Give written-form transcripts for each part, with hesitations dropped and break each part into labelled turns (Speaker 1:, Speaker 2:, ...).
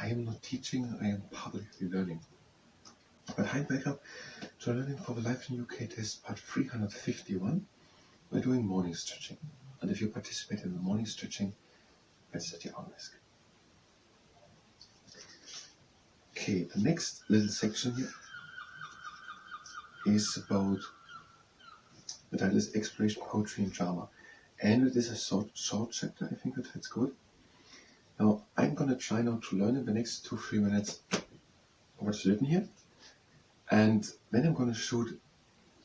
Speaker 1: am not teaching, I am publicly learning. But hi, welcome to Learning for the Life in UK test part 351. We're doing morning stretching. And if you participate in the morning stretching, let's set your arm risk. Okay, the next little section here is about the title is Exploration, Poetry and Drama. And it is a short chapter, I think that's good. Now, I'm going to try now to learn in the next 2-3 minutes what's written here. And then I'm going to shoot,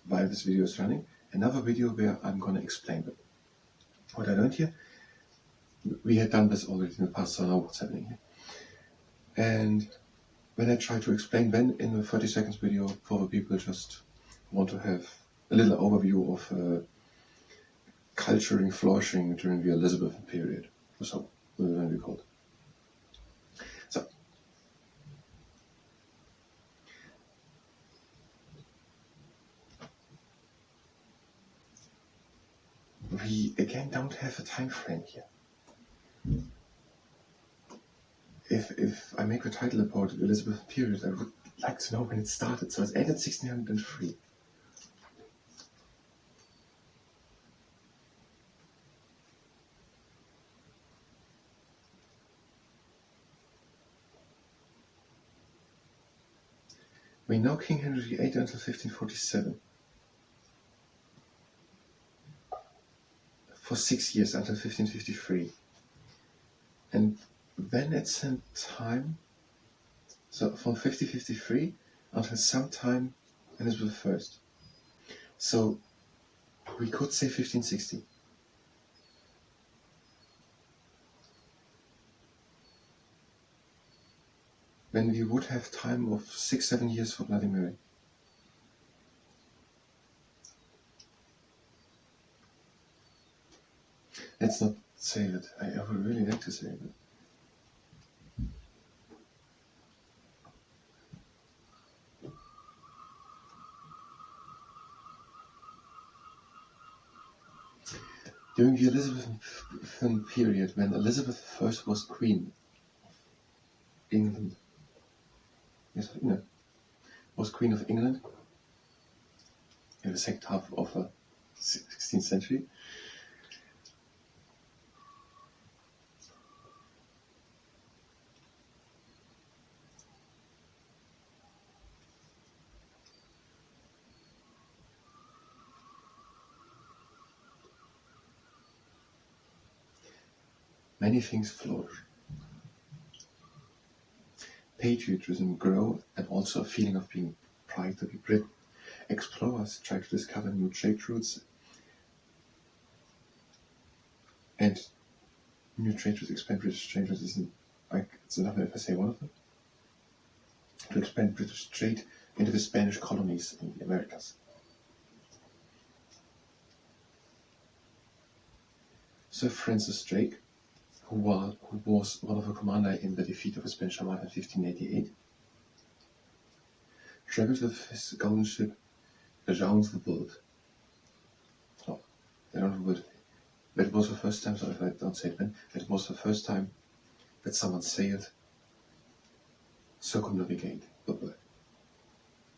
Speaker 1: while this video is running, another video where I'm going to explain what I learned here. We had done this already in the past, so I know what's happening here. And when I try to explain, then in the 30 seconds video, for the people just want to have a little overview of culturing, flourishing during the Elizabethan period, or so when we call it. So, we again don't have a time frame here. If I make a title about the Elizabethan period, I would like to know when it started. So it's ended 1603. We know King Henry VIII until 1547. For 6 years until 1553. And then at some time, so from 1553 until sometime Elizabeth I. So we could say 1560. When we would have time of 6-7 years for Bloody Mary. Let's not say that. I would really like to say that. During the Elizabethan period, when Elizabeth I was Queen of England, was Queen of England in the second half of the 16th century, many things flourish. Patriotism grew, and also a feeling of being proud to be Brit. Explorers tried to discover new trade routes, and new trade routes expand British trade routes isn't like it's enough if I say one of them. To expand British trade into the Spanish colonies in the Americas. Sir Francis Drake, who was one of the commanders in the defeat of the Spanish Armada in 1588, traveled with his golden ship around the world. No, around the world. That was the first time, so if I don't say it then, that was the first time that someone sailed, circumnavigate the world.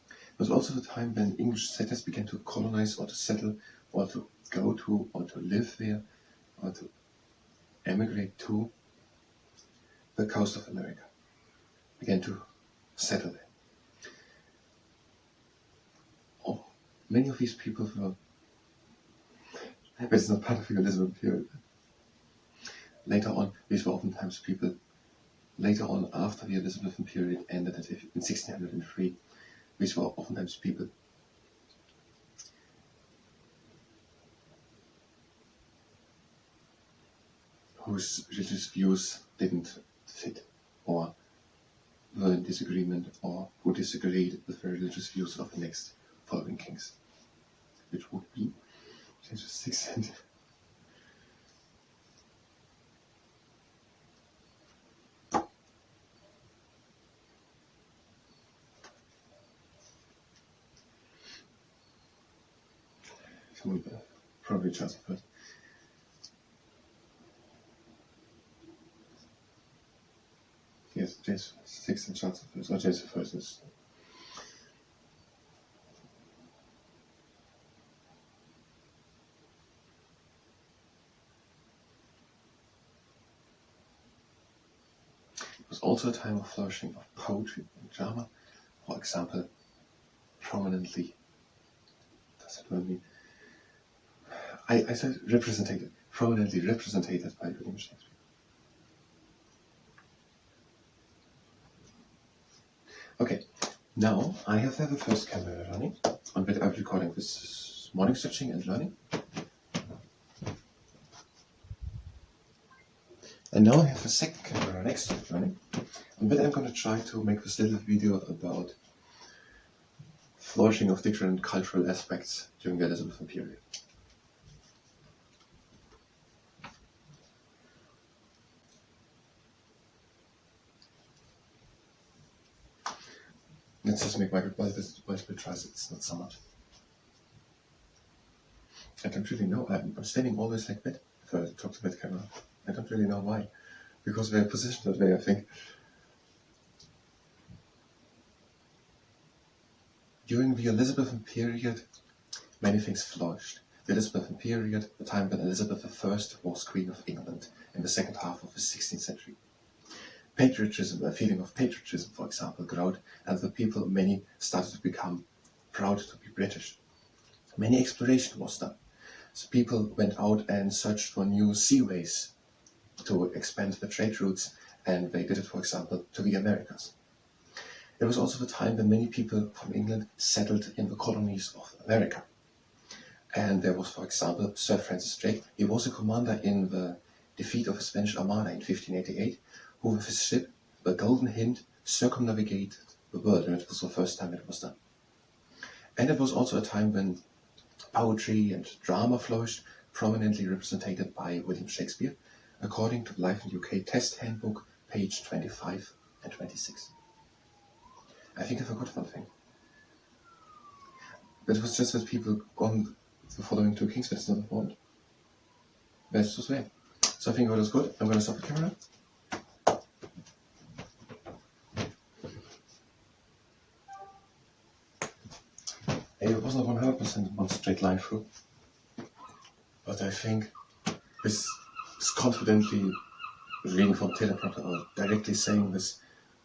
Speaker 1: It was also the time when English settlers began to colonize or to settle or to go to or to live there or to emigrate to the coast of America, began to settle there. Oh, many of these people were, it's not part of the Elizabethan period. Later on, these were oftentimes people, later on after the Elizabethan period ended in 1603, these were oftentimes people whose religious views didn't fit, or were in disagreement, or who disagreed with the religious views of the next following kings, which would be James VI. Someone probably Charles I. Yes. James 6th and Charles I, or James I is. It was also a time of flourishing of poetry and drama, for example, prominently. Does it mean? I said represented, prominently represented by William Shakespeare. Okay, now I have the first camera running, on which I'm recording this morning stretching and learning. And now I have a second camera next to it running, on which I'm going to try to make this little video about flourishing of different cultural aspects during the Elizabethan period. Let's just make multiple tries, it's not so much. I don't really know, I'm standing always like that if I talk to that camera. I don't really know why, because they're positioned that way, I think. During the Elizabethan period, many things flourished. The Elizabethan period, the time when Elizabeth I was Queen of England in the second half of the 16th century. Patriotism, a feeling of patriotism, for example, growed, and the people, many, started to become proud to be British. Many exploration was done. So people went out and searched for new seaways to expand the trade routes, and they did it, for example, to the Americas. It was also the time when many people from England settled in the colonies of America. And there was, for example, Sir Francis Drake. He was a commander in the defeat of the Spanish Armada in 1588, who with his ship, the Golden Hind, circumnavigated the world, and it was the first time it was done. And it was also a time when poetry and drama flourished, prominently represented by William Shakespeare, according to the Life in UK Test Handbook, page 25 and 26. I think I forgot one thing. But it was just that people on the following two kings, but it's not important. That's just way. So I think it was good. I'm going to stop the camera. It wasn't 100% one straight line through, but I think this is confidently reading from teleprompter or directly saying this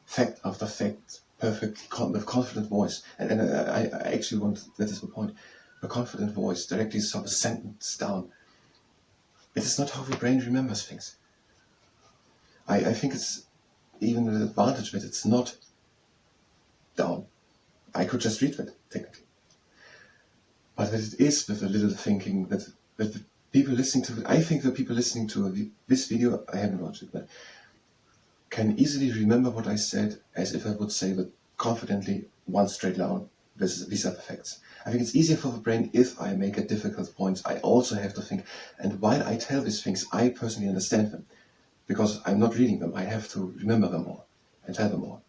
Speaker 1: fact after fact perfectly with confident voice, and I actually want, that is the point, a confident voice directly sort of sentence down. It is not how the brain remembers things. I think it's even an advantage that it's not down. I could just read that, technically. But that it is with a little thinking that the people listening to it, I think the people listening to this video, I haven't watched it, but can easily remember what I said as if I would say that confidently, one straight line. These are the facts. I think it's easier for the brain if I make a difficult point. I also have to think, and while I tell these things, I personally understand them. Because I'm not reading them, I have to remember them all and tell them all.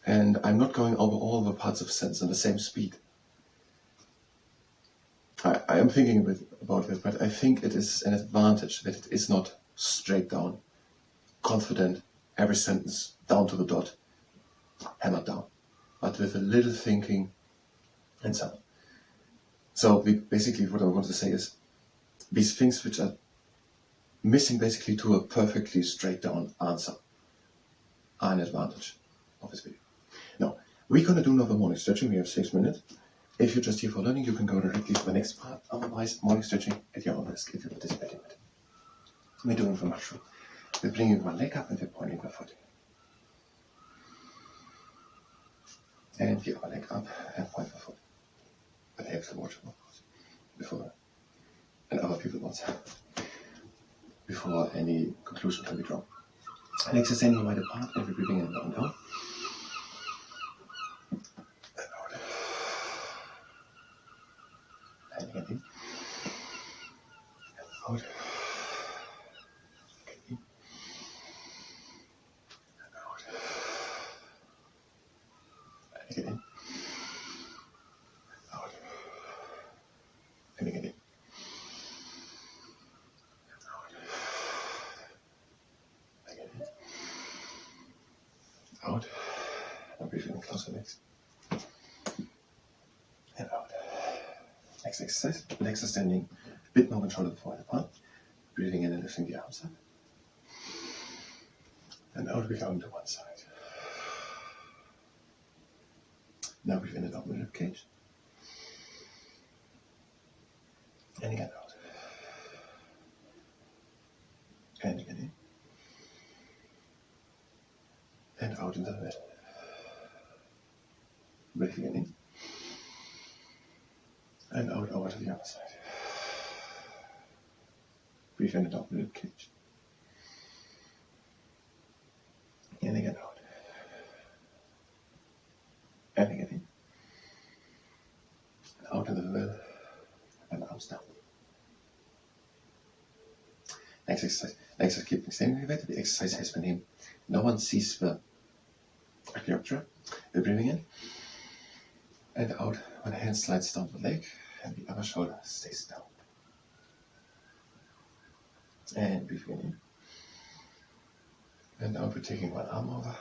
Speaker 1: And I'm not going over all the parts of a sentence at the same speed. I am thinking a bit about it, but I think it is an advantage that it is not straight down, confident, every sentence down to the dot, hammered down, but with a little thinking and so on. So basically what I want to say is, these things which are missing basically to a perfectly straight down answer are an advantage of this video. Now, we're going to do another morning stretching. We have 6 minutes. If you're just here for learning, you can go directly to the next part. Otherwise, morning stretching at your own risk if you're participating in it. We're doing the mushroom. We're bringing one leg up and we're pointing the foot in. And the other leg up and point the foot. But I have to watch it, of course, before, and other people also, before any conclusion can be drawn. Legs extending wide apart, and we're breathing in and down. And again in. And out. Again in. And out. And again in. And out. And again in. And out. Again in. out. Now breathe in, close the legs. And out. Next exercise. Legs are standing a bit more controlled forward apart. Breathing in and lifting the arms up. And out we come to one side. Now breathe in and open the rib cage. And again out. And again in. And out into the middle. Breathing in. And out over to the other side. Breathe in and open the rib cage. And again out. And again in. And out into the middle. And arms down. Next exercise, keeping standing elevated. The exercise has been named No One Sees the KQUJRHUR. We're breathing in and out. One hand slides down the leg and the other shoulder stays down. And breathing in. And out we're taking one arm over.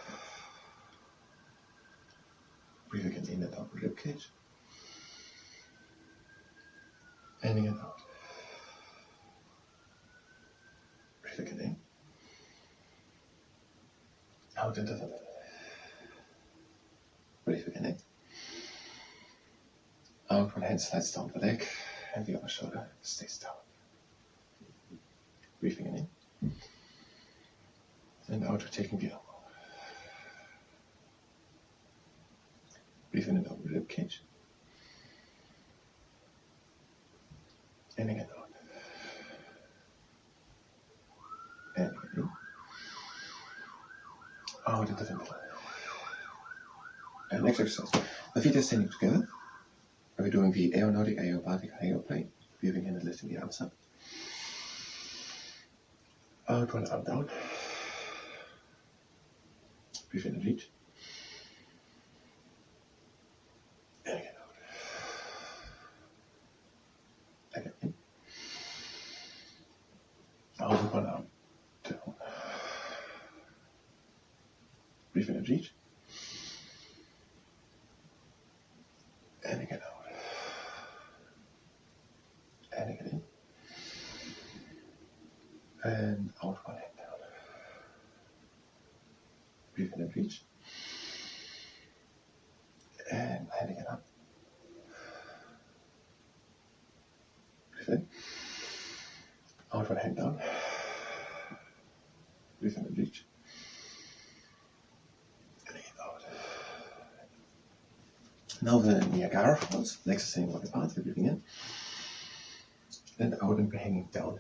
Speaker 1: Breathe again in and out the rib cage. And again out. Breathe again in. Out into the middle. Breathe again in. Out, one hand slides down the leg and the other shoulder stays down. Breathing in. And out, we're taking the arm over. Breathe in and out the rib cage. And again out. And again in. Out into the middle. And next exercise. The feet are standing together. We're doing the aeronautic, aerobatic, aeroplane. Breathing in and lifting the arms up. Out, one arm down. Breathe in and reach. And again out. Again in. Out with one arm down. Breathe in and reach. And again out. And again in. And out, one hand down. Breathe in and reach. And hand again up. Breathe in. Out, one hand down. Breathe in and reach. And again out. Now the Niagara Falls. Legs are standing wide apart. We're breathing in. And out and we're hanging down.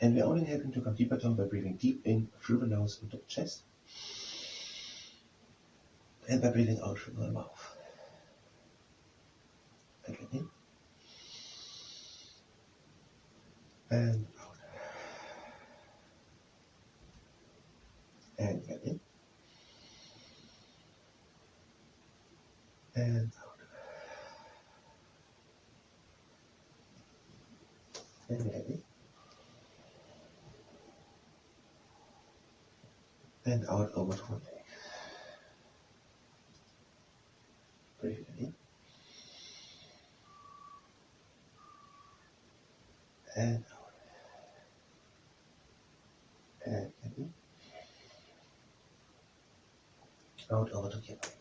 Speaker 1: And we're only helping to come deeper down by breathing deep in through the nose into the chest. And by breathing out through the mouth. Again in. And out. And again in. And out. And again in. And out over to one leg. Breathe in. And out. And in. Out over to the other leg.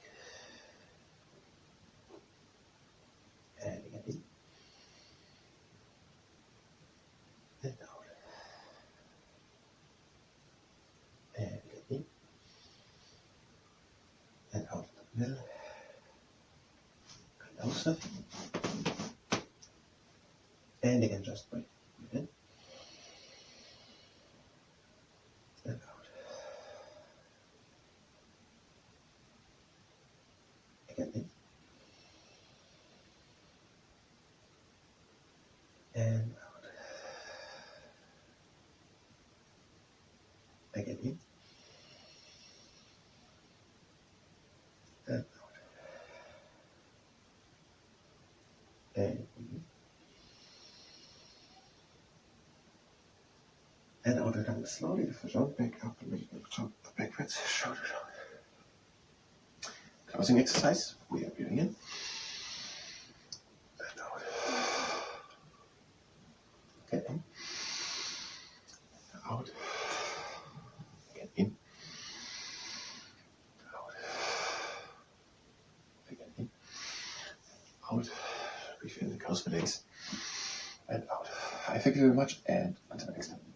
Speaker 1: And again in. And out. And again in. And out in the middle. And out. And again, just breathe in. And out. Again in. And out. Again in. And out. And in. And out again slowly, lift the jump back up and make the jump backwards, shoulder down. closing exercise. We are breathing in and out. Get in, out, get in, out, again in, out. Breathe in, close the legs, and out. Thank you very much, and until next time.